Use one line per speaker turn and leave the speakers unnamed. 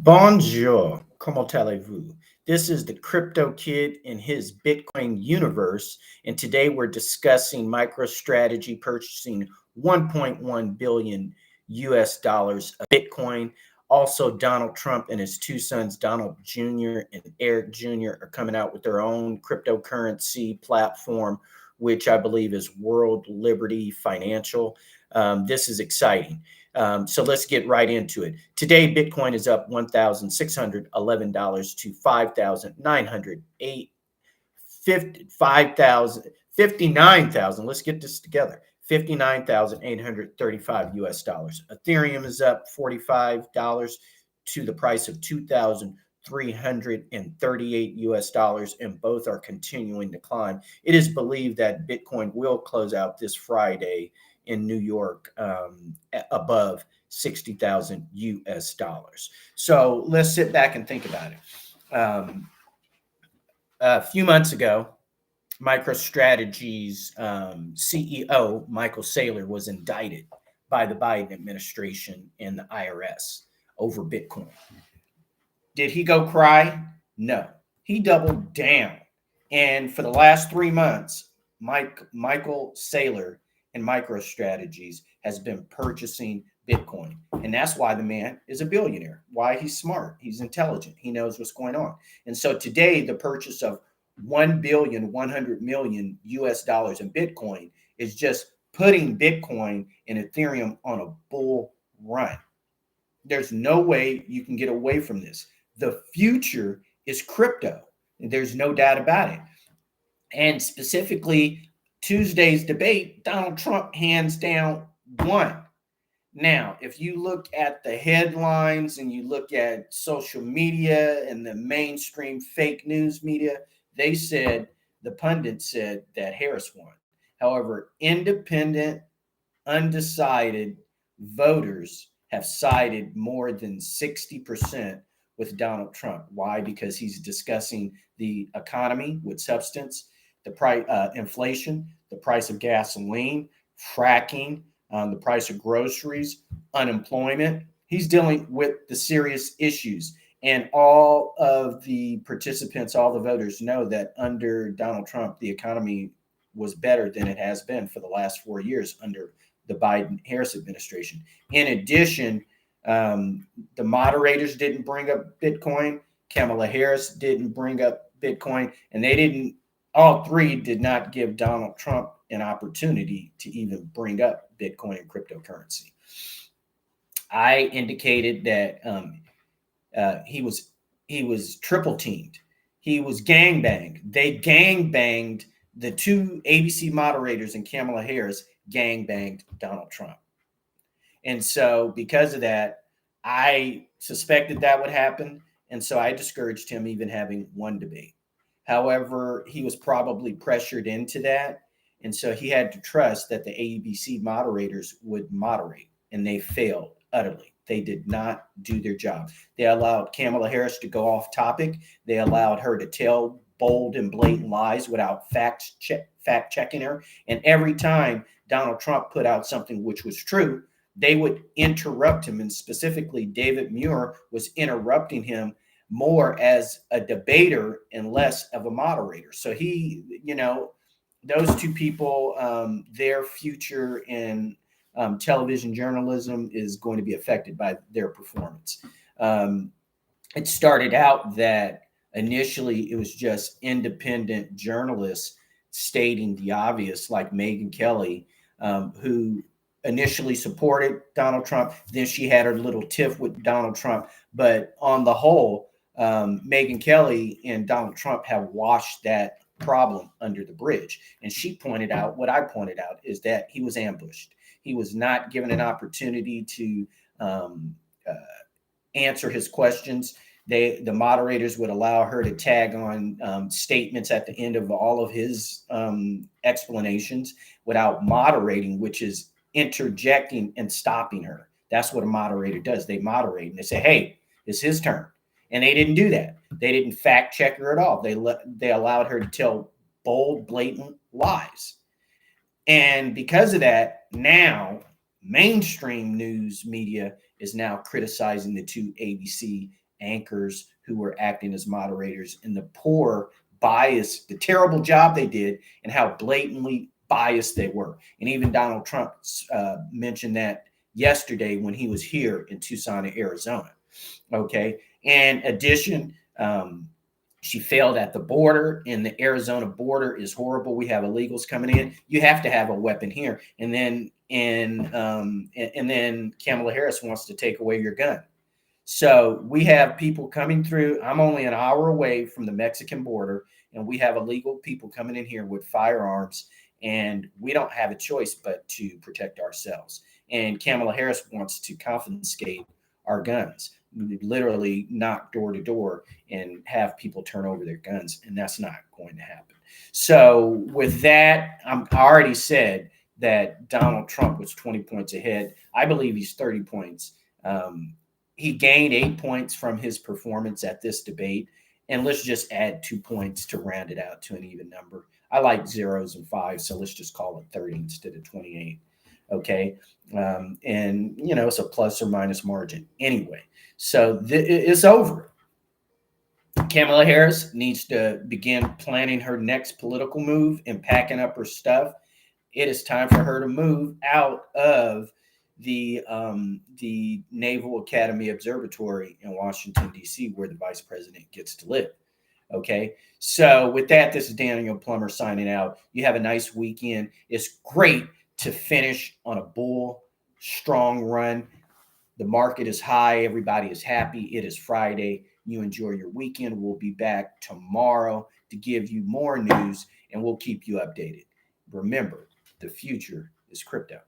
Bonjour, comment allez-vous? This is the Crypto Kid in his Bitcoin universe, and today we're discussing MicroStrategy purchasing 1.1 billion US dollars of Bitcoin. Also, Donald Trump and his two sons, Donald Jr. and Eric Jr., are coming out with their own cryptocurrency platform, which I believe is World Liberty Financial. This is exciting. So let's get right into it. Today, Bitcoin is up $1,611 to 5,908, 59,000. Let's get this together. 59,835 US dollars. Ethereum is up $45 to the price of 2,338 US dollars, and both are continuing to climb. It is believed that Bitcoin will close out this Friday in New York above 60,000 US dollars. So let's sit back and think about it. A few months ago, MicroStrategy's CEO, Michael Saylor, was indicted by the Biden administration and the IRS over Bitcoin. Did he go cry? No. He doubled down. And for the last 3 months, Michael Saylor and MicroStrategies has been purchasing Bitcoin. And that's why the man is a billionaire, why he's smart, he's intelligent, he knows what's going on. And so today, the purchase of 1,100,000,000 US dollars in Bitcoin is just putting Bitcoin and Ethereum on a bull run. There's no way you can get away from this. The future is crypto. There's no doubt about it. And specifically, Tuesday's debate, Donald Trump hands down won. Now, if you look at the headlines and you look at social media and the mainstream fake news media, the pundits said that Harris won. However, independent, undecided voters have sided more than 60% with Donald Trump. Why? Because he's discussing the economy with substance, the price, inflation, the price of gasoline, fracking, the price of groceries, unemployment. He's dealing with the serious issues. And all of the participants, all the voters know that under Donald Trump, the economy was better than it has been for the last 4 years under the Biden-Harris administration. In addition, the moderators didn't bring up Bitcoin. Kamala Harris didn't bring up Bitcoin. And all three did not give Donald Trump an opportunity to even bring up Bitcoin and cryptocurrency. I indicated that he was triple teamed. He was gangbanged. They gangbanged the two ABC moderators, and Kamala Harris gangbanged Donald Trump. And so because of that, I suspected that would happen. And so I discouraged him even having one debate. However, he was probably pressured into that. And so he had to trust that the ABC moderators would moderate, and they failed utterly. They did not do their job. They allowed Kamala Harris to go off topic. They allowed her to tell bold and blatant lies without fact checking her. And every time Donald Trump put out something which was true, they would interrupt him. And specifically, David Muir was interrupting him more as a debater and less of a moderator. So those two people, their future in television journalism is going to be affected by their performance. It started out that initially it was just independent journalists stating the obvious, like Megyn Kelly, who initially supported Donald Trump. Then she had her little tiff with Donald Trump. But on the whole, Megyn Kelly and Donald Trump have washed that problem under the bridge. And she pointed out what I pointed out, is that he was ambushed. He was not given an opportunity to answer his questions. The moderators would allow her to tag on statements at the end of all of his explanations without moderating, which is interjecting and stopping her. That's what a moderator does. They moderate and they say, hey, it's his turn. And they didn't do that. They didn't fact check her at all. They allowed her to tell bold, blatant lies. And because of that, now mainstream news media is now criticizing the two ABC anchors who were acting as moderators, and the poor bias, the terrible job they did, and how blatantly biased they were. And even Donald Trump mentioned that yesterday when he was here in Tucson, Arizona. Okay. In addition, she failed at the border, and the Arizona border is horrible. We have illegals coming in. You have to have a weapon here, and then Kamala Harris wants to take away your gun. So we have people coming through. I'm only an hour away from the Mexican border, and we have illegal people coming in here with firearms, and we don't have a choice but to protect ourselves. And Kamala Harris wants to confiscate our guns, literally knock door to door and have people turn over their guns, and that's not going to happen. So with that, I already said that Donald Trump was 20 points ahead. I believe he's 30 points. He gained 8 points from his performance at this debate. And let's just add 2 points to round it out to an even number. I like zeros and fives, so let's just call it 30 instead of 28. Okay. And, it's a plus or minus margin anyway. So it's over. Kamala Harris needs to begin planning her next political move and packing up her stuff. It is time for her to move out of the Naval Academy Observatory in Washington, D.C., where the vice president gets to live. Okay. So with that, this is Daniel Plummer signing out. You have a nice weekend. It's great to finish on a bull strong run. The market is high. Everybody is happy. It is Friday. You enjoy your weekend. We'll be back tomorrow to give you more news, and we'll keep you updated. Remember, the future is crypto.